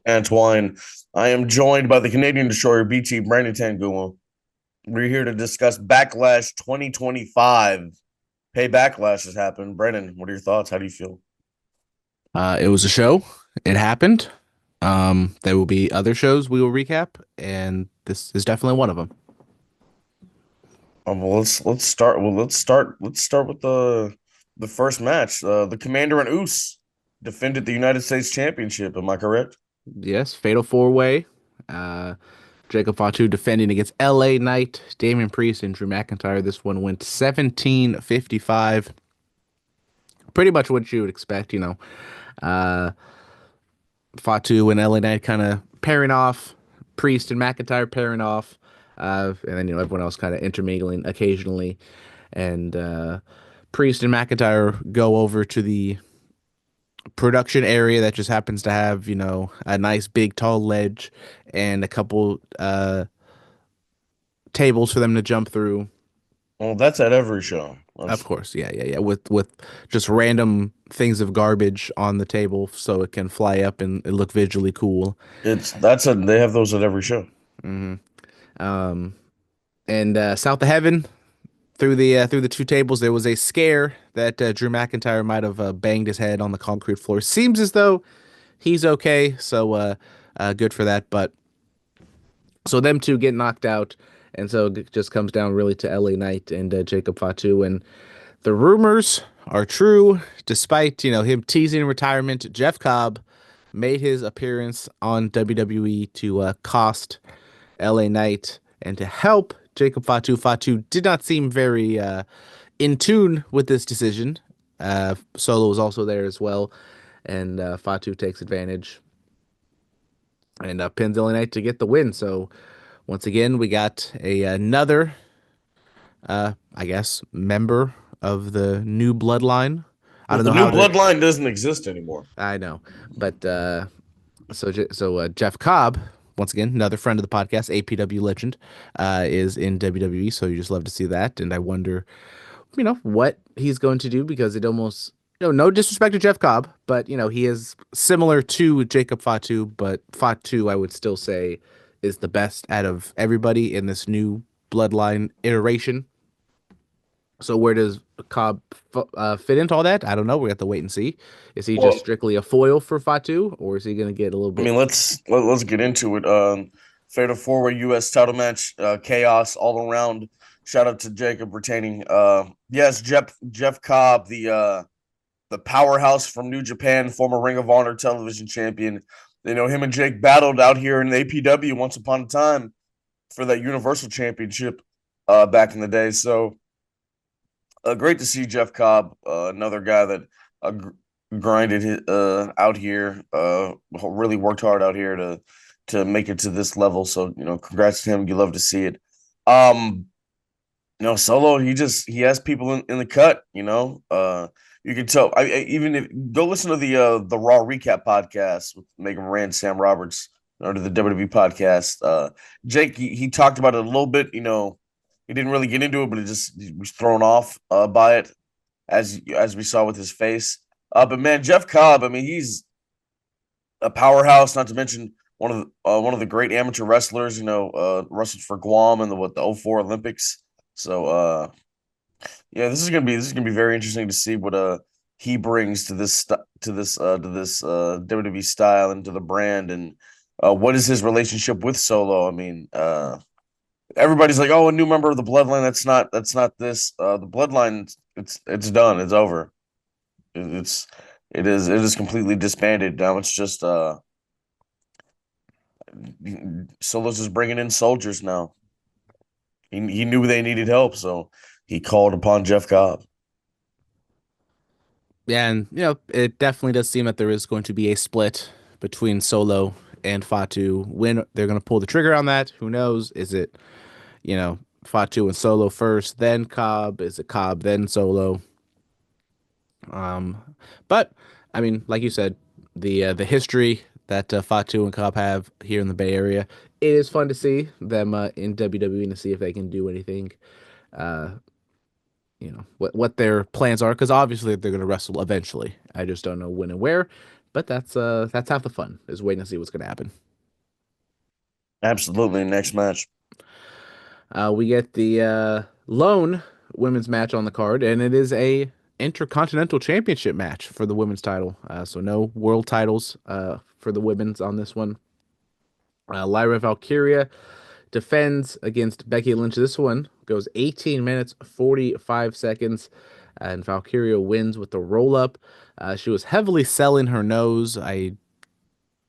Antoine. I am joined by the Canadian destroyer BT Brandon Tanguma. We're here to discuss Backlash 2025. Hey, Backlash has happened. Brandon, what are your thoughts? How do you feel? It was a show. It happened. There will be other shows we will recap, and this is definitely one of them. Let's start. Let's start with the first match. The Commander and Oos defended the United States Championship. Am I correct? Yes, Fatal Four Way. Uh, Jacob Fatu defending against LA Knight, Damian Priest, and Drew McIntyre. This one went 17:55. Pretty much what you would expect, Uh, Fatu and LA Knight kind of pairing off, Priest and McIntyre pairing off, and then everyone else kind of intermingling occasionally. And Priest and McIntyre go over to the production area that just happens to have, a nice big tall ledge and a couple tables for them to jump through. Well, that's at every show. Of That's course, yeah. With just random things of garbage on the table so it can fly up and it look visually cool. it's that's a they have those at every show. hmm Um, and South of Heaven, through the two tables, there was a scare that Drew McIntyre might have banged his head on the concrete floor. Seems as though he's okay, so good for that. But so them two get knocked out, and so it just comes down really to LA Knight and Jacob Fatu, and the rumors are true. Despite him teasing retirement, Jeff Cobb made his appearance on WWE to cost LA Knight and to help Jacob Fatu. Fatu did not seem very in tune with this decision. Solo was also there as well, and Fatu takes advantage and pins LA Knight to get the win. So once again, we got another, I guess, member of the new bloodline. I Well, don't the know new how to. bloodline doesn't exist anymore. I know, but Jeff Cobb, once again, another friend of the podcast, APW legend, is in WWE. So you just love to see that, and I wonder, what he's going to do because it almost, no disrespect to Jeff Cobb, but he is similar to Jacob Fatu, but Fatu, I would still say, is the best out of everybody in this new bloodline iteration. So where does Cobb fit into all that? I don't know. We have to wait and see. Is he just Well, strictly a foil for Fatu, or is he going to get a little I bit? mean, let's get into it. Fatal four-way U.S. title match, chaos all around. Shout out to Jacob retaining. Yes, Jeff Cobb, the powerhouse from New Japan, former Ring of Honor television champion. Him and Jake battled out here in APW once upon a time for that Universal Championship back in the day. So great to see Jeff Cobb, another guy that grinded out here, really worked hard out here to make it to this level. So congrats to him. You love to see it. Um, Solo, he has people in the cut. You can tell. Even if go listen to the Raw recap podcast with Megan Rand, Sam Roberts, or to the WWE podcast. Jake, he talked about it a little bit. He didn't really get into it, but he was thrown off by it as we saw with his face. But man, Jeff Cobb, I mean, he's a powerhouse. Not to mention one of the great amateur wrestlers. Wrestled for Guam in the '04 Olympics. So yeah, this is gonna be very interesting to see what he brings to this WWE style and to the brand, and what is his relationship with Solo. I mean, everybody's like, oh, a new member of the Bloodline. That's not this. The Bloodline, it's done. It's over. It's it is completely disbanded now. It's just Solo's just bringing in soldiers now. He knew they needed help, so he called upon Jeff Cobb. Yeah, and it definitely does seem that there is going to be a split between Solo and Fatu. When they're going to pull the trigger on that, who knows? Is it Fatu and Solo first, then Cobb? Is it Cobb then Solo? Um, but I mean, like you said, the history that Fatu and Cobb have here in the Bay Area, it is fun to see them in WWE and to see if they can do anything. Uh, what their plans are, because obviously they're going to wrestle eventually. I just don't know when and where. But that's half the fun is waiting to see what's going to happen. Absolutely. Next match. We get the lone women's match on the card, and it is a intercontinental championship match for the women's title. So no world titles for the women's on this one. Lyra Valkyria defends against Becky Lynch. This one goes 18 minutes 45 seconds, and Valkyria wins with the roll up. She was heavily selling her nose. I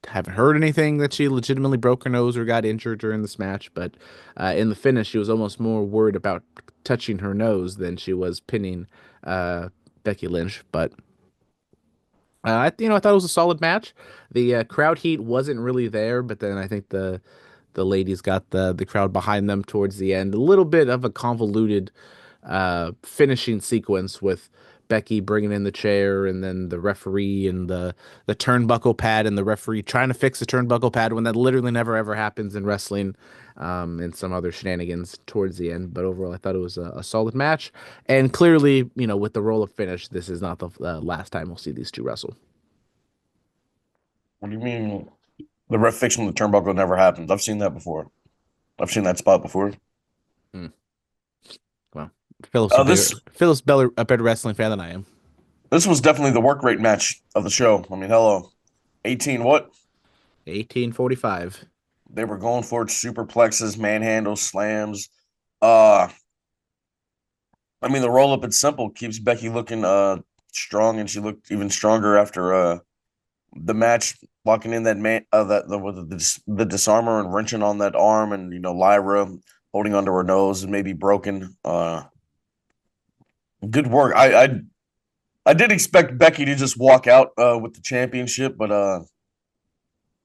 haven't heard anything that she legitimately broke her nose or got injured during this match, but in the finish, she was almost more worried about touching her nose than she was pinning Becky Lynch. But I thought it was a solid match. The crowd heat wasn't really there, but then I think the ladies got the crowd behind them towards the end. A little bit of a convoluted finishing sequence with Becky bringing in the chair and then the referee and the turnbuckle pad and the referee trying to fix the turnbuckle pad when that literally never ever happens in wrestling, and some other shenanigans towards the end. But overall, I thought it was a solid match. And clearly, with the roll of finish, this is not the last time we'll see these two wrestle. What do you mean the ref fixing the turnbuckle never happens? I've seen that before. I've seen that spot before. Hmm. Well, Philip's a bigger This Philip's better a better wrestling fan than I am. this was definitely the work rate match of the show. I mean, hello, 18 what? 1845. They were going for it, superplexes, manhandles, slams. Uh, I mean, the roll up it's simple keeps Becky looking strong, and she looked even stronger after the match, locking in that man the disarmer and wrenching on that arm, and Lyra holding onto her nose and maybe broken. Good work. I did expect Becky to just walk out with the championship, but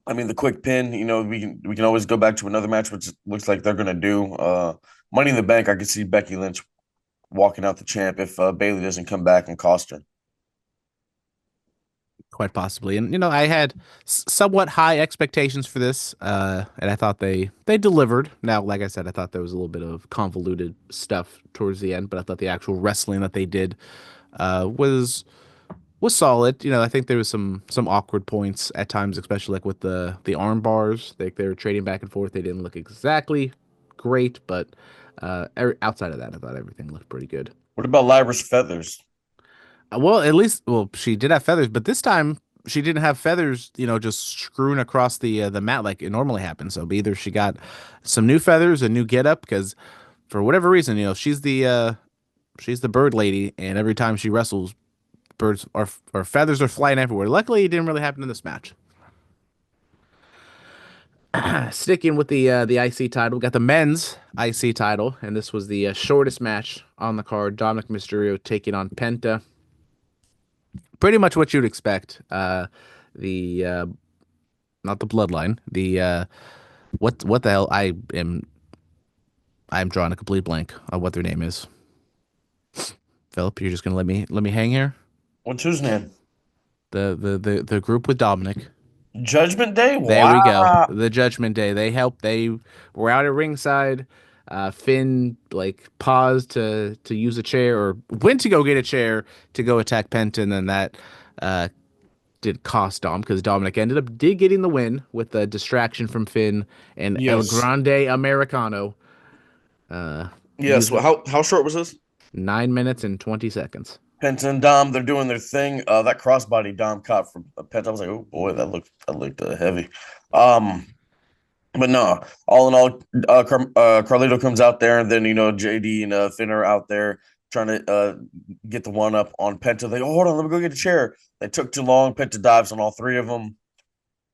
I mean the quick pin. We can always go back to another match, which looks like they're gonna do. Money in the Bank. I could see Becky Lynch walking out the champ if Bailey doesn't come back and cost her. Quite possibly. And I had somewhat high expectations for this, and I thought they delivered. Now, like I said, I thought there was a little bit of convoluted stuff towards the end, but I thought the actual wrestling that they did was solid. I think there was some awkward points at times, especially like with the arm bars. They were trading back and forth. They didn't look exactly great, but outside of that, I thought everything looked pretty good. What about Lyra's feathers? Well, at least, well, she did have feathers, but this time she didn't have feathers, just strewn across the mat like it normally happens. So either she got some new feathers, a new getup, because for whatever reason, she's the bird lady, and every time she wrestles, birds or feathers are flying everywhere. Luckily, it didn't really happen in this match. Sticking with the IC title, we got the men's IC title, and this was the shortest match on the card. Dominic Mysterio taking on Penta. Pretty much what you'd expect. The Not the bloodline. The what the hell? I'm drawing a complete blank on what their name is. Philip, you're just gonna let me hang here. What's his name? The group with Dominic. Judgment Day. There we go. Wow. The Judgment Day. They helped. They were out at ringside. Finn like paused to use a chair or went to go get a chair to go attack Penta, and then that uh, did cost Dom because Dominic ended up getting the win with a distraction from Finn and El Yes. Grande Americano. Yes. Well, Using how short was this? 9 minutes and 20 seconds. Penta and Dom, they're doing their thing. That crossbody Dom caught from Penta, I was like, oh boy, that looked heavy. Um, but no, all in all, Carlito comes out there, and then JD and Finn are out there trying to get the one up on Penta. They hold on, let me go get a chair. They took too long. Penta dives on all three of them.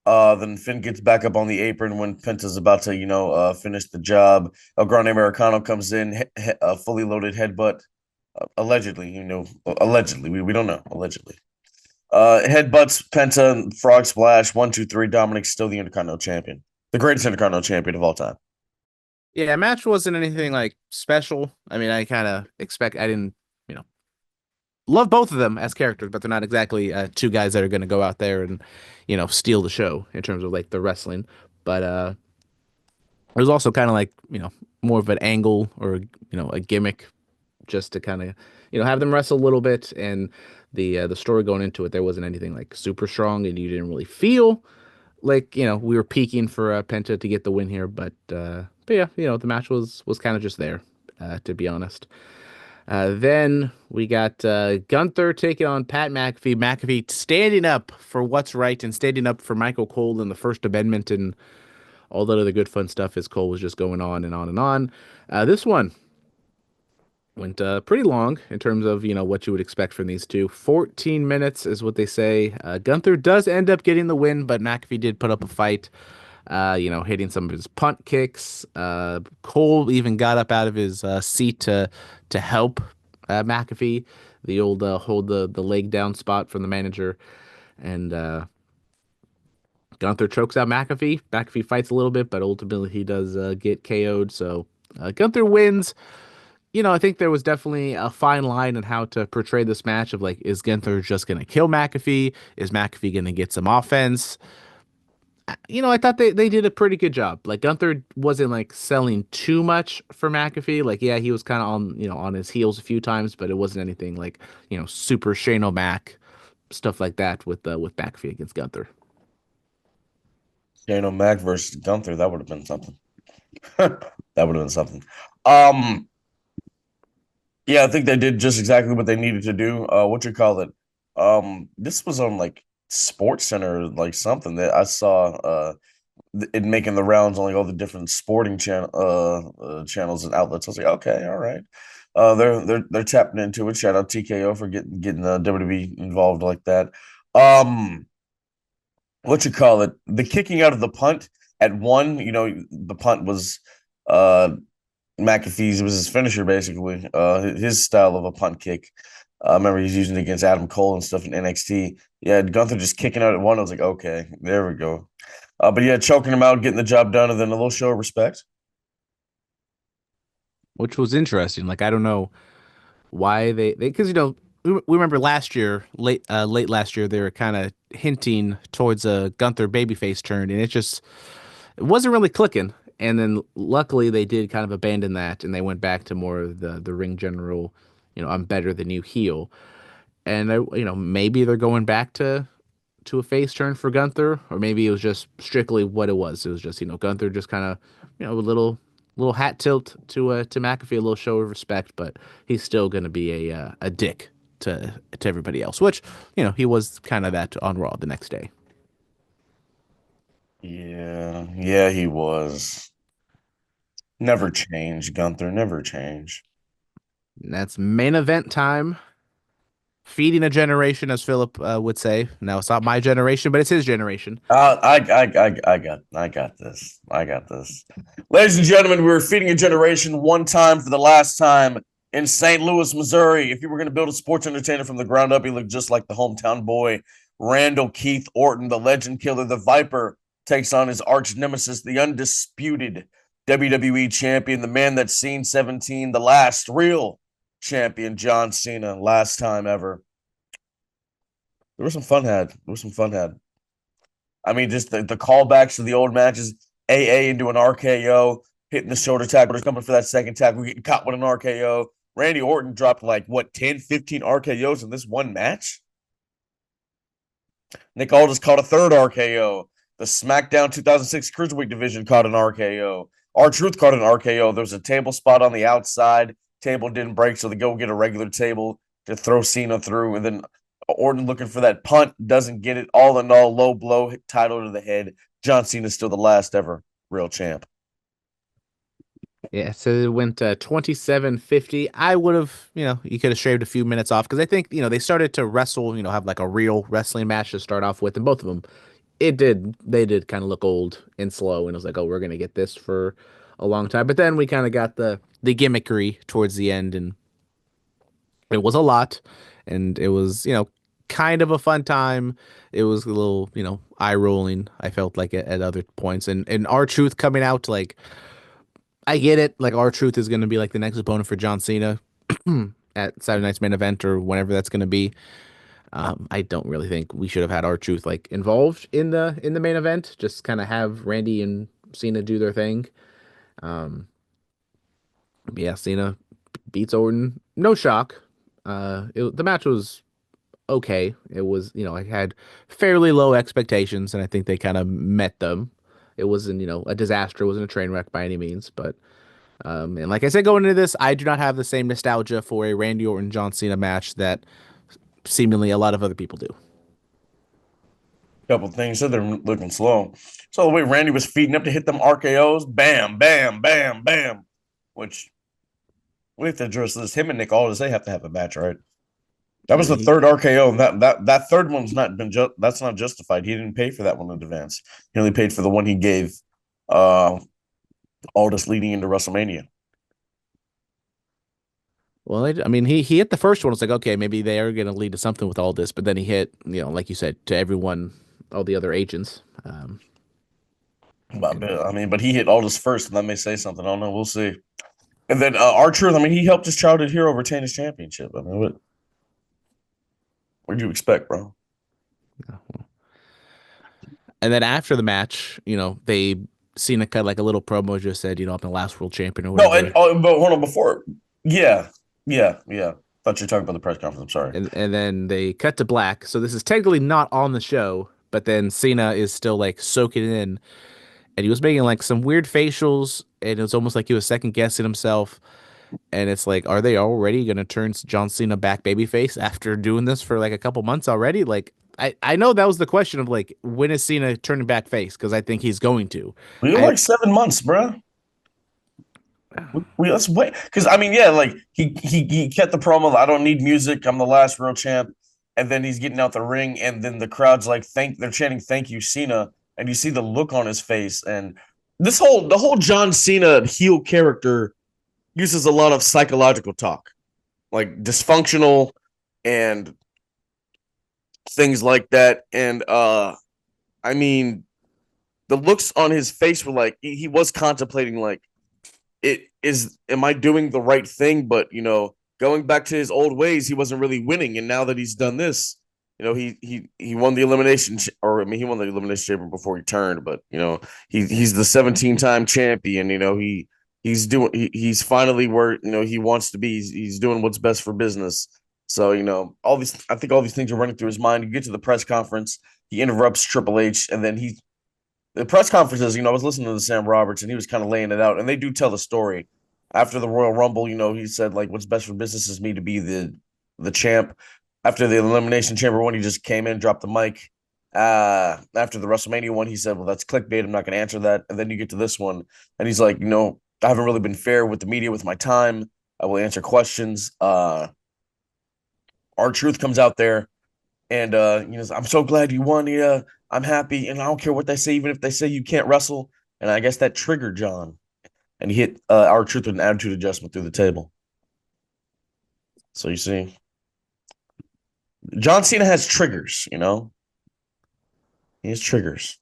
Then Finn gets back up on the apron when Penta's about to finish the job. El Grande Americano comes in, a fully loaded headbutt. Allegedly, allegedly, we don't know. Allegedly, headbutts Penta, frog splash, 1, 2, 3. Dominic's still the Intercontinental Champion, the greatest Intercontinental Champion of all time. Yeah, match wasn't anything like special. I mean, I didn't, love both of them as characters, but they're not exactly two guys that are going to go out there and, steal the show in terms of like the wrestling. But it was also kind of like, more of an angle or, a gimmick just to kind of, have them wrestle a little bit. And The story going into it, there wasn't anything like super strong, and you didn't really feel like we were peaking for Penta to get the win here. But yeah, the match was kind of just there, to be honest. Then we got Gunther taking on Pat McAfee. McAfee standing up for what's right and standing up for Michael Cole in the First Amendment and all that other good fun stuff as Cole was just going on and on and on. This one went pretty long in terms of what you would expect from these two. 14 minutes is what they say. Gunther does end up getting the win, but McAfee did put up a fight. Hitting some of his punt kicks. Cole even got up out of his seat to help McAfee, the old hold the leg down spot from the manager, and Gunther chokes out McAfee. McAfee fights a little bit, but ultimately he does get KO'd. So Gunther wins. I think there was definitely a fine line on how to portray this match of like, is Gunther just going to kill McAfee? Is McAfee going to get some offense? I thought they did a pretty good job. Like Gunther wasn't like selling too much for McAfee. Like, yeah, he was kind of on his heels a few times, but it wasn't anything like, super Shane O'Mac stuff like that with McAfee against Gunther. Shane O'Mac versus Gunther. That would have been something. That would have been something. Um, yeah, I think they did just exactly what they needed to do. What you call it? This was on like Sports Center, like something that I saw it making the rounds on like all the different sporting channels and outlets. I was like, okay, all right. They're tapping into it. Shout out TKO for getting the WWE involved like that. Um, what you call it? The kicking out of the punt at one. The punt was uh McAfee's. It was his finisher basically. His style of a punt kick. I remember he's using it against Adam Cole and stuff in NXT. Yeah, Gunther just kicking out at one. I was like, okay, there we go. But yeah, choking him out, getting the job done, and then a little show of respect. Which was interesting. Like, I don't know why they because we remember last year, late last year, they were kind of hinting towards a Gunther babyface turn, and it wasn't really clicking. And then luckily they did kind of abandon that, and they went back to more of the ring general, I'm better than you heel. And maybe they're going back to a face turn for Gunther, or maybe it was just strictly what it was. It was just Gunther just kind of a little hat tilt to McAfee, a little show of respect, but he's still going to be a dick to everybody else, which he was kind of that on Raw the next day. Yeah, yeah, he was. Never change, Gunther. Never change. And that's main event time. Feeding a generation, as Philip would say. Now it's not my generation, but it's his generation. I got this. I got this. Ladies and gentlemen, we were feeding a generation one time for the last time in St. Louis, Missouri. If you were going to build a sports entertainer from the ground up, he looked just like the hometown boy, Randall Keith Orton, the legend killer, the Viper, takes on his arch nemesis, the undisputed WWE champion, the man that's seen 17, the last real champion, John Cena, last time ever. There was some fun had. There was some fun had. I mean, just the callbacks to the old matches, AA into an RKO, hitting the shoulder tackle, coming for that second tackle, getting caught with an RKO. Randy Orton dropped like, what, 10, 15 RKOs in this one match? Nick Aldis caught a third RKO. The SmackDown 2006 Cruiserweight division caught an RKO. R-Truth caught an RKO. There was a table spot on the outside. Table didn't break, so they go get a regular table to throw Cena through. And then Orton looking for that punt, doesn't get it. All in all, low blow, title to the head. John Cena is still the last ever real champ. Yeah, so it went 27:50. I would have, you could have shaved a few minutes off because I think, they started to wrestle, have like a real wrestling match to start off with, and both of them, they did kind of look old and slow, and it was like, oh, we're gonna get this for a long time. But then we kind of got the gimmickry towards the end, and it was a lot, and it was, kind of a fun time. It was a little, eye rolling. I felt like at other points, and R-Truth coming out like. I get it. Like R-Truth is going to be like the next opponent for John Cena at Saturday Night's Main Event or whenever that's going to be. I don't really think we should have had R-Truth like involved in the main event. Just kind of have Randy and Cena do their thing. Um, yeah, Cena beats Orton. No shock. The match was okay. It was, I had fairly low expectations, and I think they kind of met them. It wasn't, a disaster. It wasn't a train wreck by any means, but and like I said, going into this, I do not have the same nostalgia for a Randy Orton John Cena match that seemingly a lot of other people do. Couple things said they're looking slow. So the way Randy was feeding up to hit them RKO's, bam, bam, bam, bam. Which we have to address this. Him and Nick Aldis, they have to have a match, right? That I was mean, the third RKO, and that third one's not been that's not justified. He didn't pay for that one in advance. He only paid for the one he gave uh Aldis leading into WrestleMania. well, I mean, he hit the first one. It's like, okay, maybe they are going to lead to something with all this, but then he hit, like you said, to everyone, all the other agents. And But he hit Aldis first, and that may say something. I don't know. We'll see. And then Archer, I mean, he helped his childhood hero retain his championship. I mean, what do you expect, bro? and then after the match, they Cena cut like a little promo, just said, I'm the last world champion or No, and whatever. but hold on before. Yeah, yeah. Thought you were talking about the press conference. I'm sorry. And then they cut to black. So this is technically not on the show, but then Cena is still like soaking it in, and he was making like some weird facials, and it was almost like he was second guessing himself. And it's like, are they already gonna turn John Cena back babyface after doing this for like a couple months already? Like, I know that was the question of like, when is Cena turning back face? Because I think he's going to. We were I like 7 months, bro. Let's wait because I mean, yeah, like he kept the promo. I don't need music. I'm the last real champ, and then he's getting out the ring, and then the crowd's like, they're chanting, "Thank you, Cena," and you see the look on his face, and the whole John Cena heel character uses a lot of psychological talk, like dysfunctional and things like that, and I mean, the looks on his face were like he was contemplating like am I doing the right thing? But going back to his old ways, he wasn't really winning. And now that he's done this, he won the elimination, or I mean, he won the elimination chamber before he turned. But he's the 17-time champion. He's finally where he wants to be. He's doing what's best for business. So I think all these things are running through his mind. You get to the press conference, he interrupts Triple H, and then the press conferences, I was listening to Sam Roberts and he was kind of laying it out, and they do tell the story. After the Royal Rumble, he said like, "What's best for business is me to be the champ." After the Elimination Chamber one, he just came in, dropped the mic. After the WrestleMania one, he said, "Well, that's clickbait. I'm not going to answer that." And then you get to this one, and he's like, "I haven't really been fair with the media with my time. I will answer questions." R-Truth comes out there and I'm so glad you won. Yeah, I'm happy, and I don't care what they say, even if they say you can't wrestle. And I guess that triggered John, and he hit R-Truth with an attitude adjustment through the table. So you see, John Cena has triggers. He has triggers.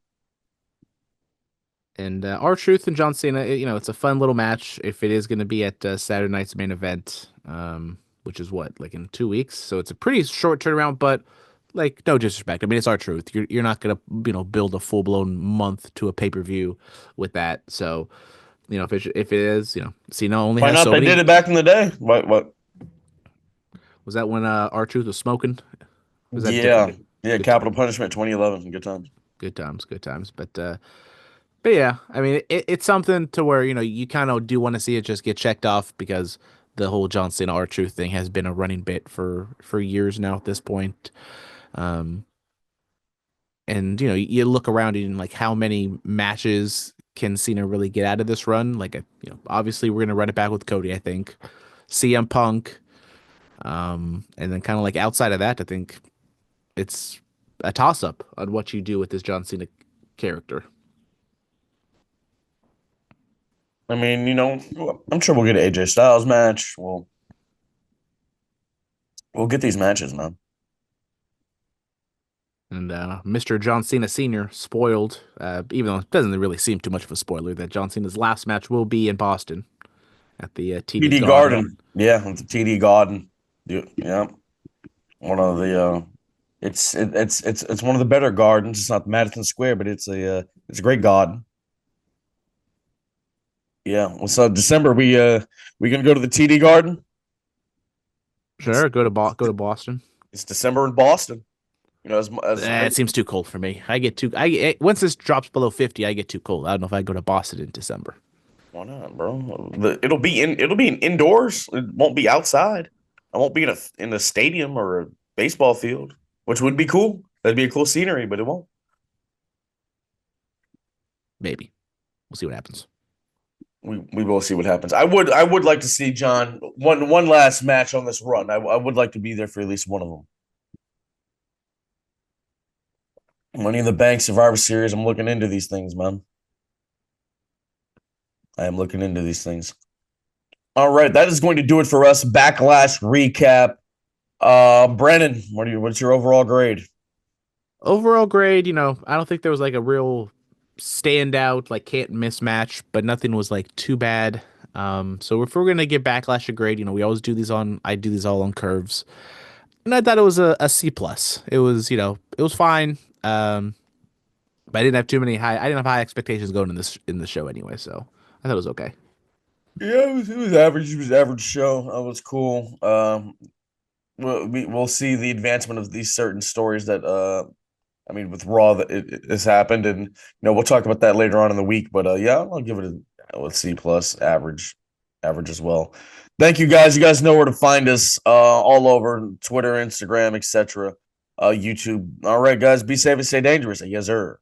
And R-Truth and John Cena, it's a fun little match if it is going to be at Saturday night's main event, which is what, like in 2 weeks. So it's a pretty short turnaround, but like no disrespect. I mean, it's R-Truth. You're not going to build a full blown month to a pay per view with that. So if it is, Cena only Why has not? so They did many. it back in the day. What? Was that when R-Truth was smoking? Was that Yeah, different? yeah. Good, Capital Punishment 2011. Good times. good times, good times. But yeah, I mean, it's something to where you kind of do want to see it just get checked off because the whole John Cena R-Truth thing has been a running bit for years now at this point. Um, and you look around and like how many matches can Cena really get out of this run? Like, obviously we're gonna run it back with Cody, I think, CM Punk, and then kind of like outside of that, I think it's a toss up on what you do with this John Cena character. I mean, I'm sure we'll get an AJ Styles match. We'll get these matches, man. And Mr. John Cena Sr. spoiled, even though it doesn't really seem too much of a spoiler, that John Cena's last match will be in Boston at the TD TD Garden. Garden. Yeah, it's the TD Garden. Yeah, one of the it's one of the better gardens. It's not Madison Square, but it's a great garden. Yeah. Well, so December we gonna go to the TD Garden. Sure, go to Boston. It's December in Boston. You know, as It seems too cold for me. Once this drops below 50, I get too cold. I don't know if I go to Boston in December. why not, bro? It'll be in indoors. It won't be outside. I won't be in a stadium or a baseball field, which would be cool. That'd be a cool scenery, but it won't. Maybe we'll see what happens. We will see what happens. I would like to see John one last match on this run. I would like to be there for at least one of them. Money in the Bank, Survivor Series. I'm looking into these things, man. I am looking into these things. All right, that is going to do it for us. Backlash recap. Brandon, what's your overall grade? Overall grade, I don't think there was like a real standout, like can't miss match, but nothing was like too bad. So if we're gonna give Backlash a grade, we always do these I do these all on curves. And I thought it was a C plus. It was, it was fine. But I didn't have I didn't have high expectations going in this show anyway, so I thought it was okay. Yeah, it was average. It was average show. That was cool. We'll see the advancement of these certain stories that I mean, with Raw that it has happened, and we'll talk about that later on in the week. But yeah, I'll give it a C plus, average as well. Thank you guys. You guys know where to find us all over Twitter, Instagram, etc. YouTube. All right, guys, be safe and stay dangerous. Yes, sir.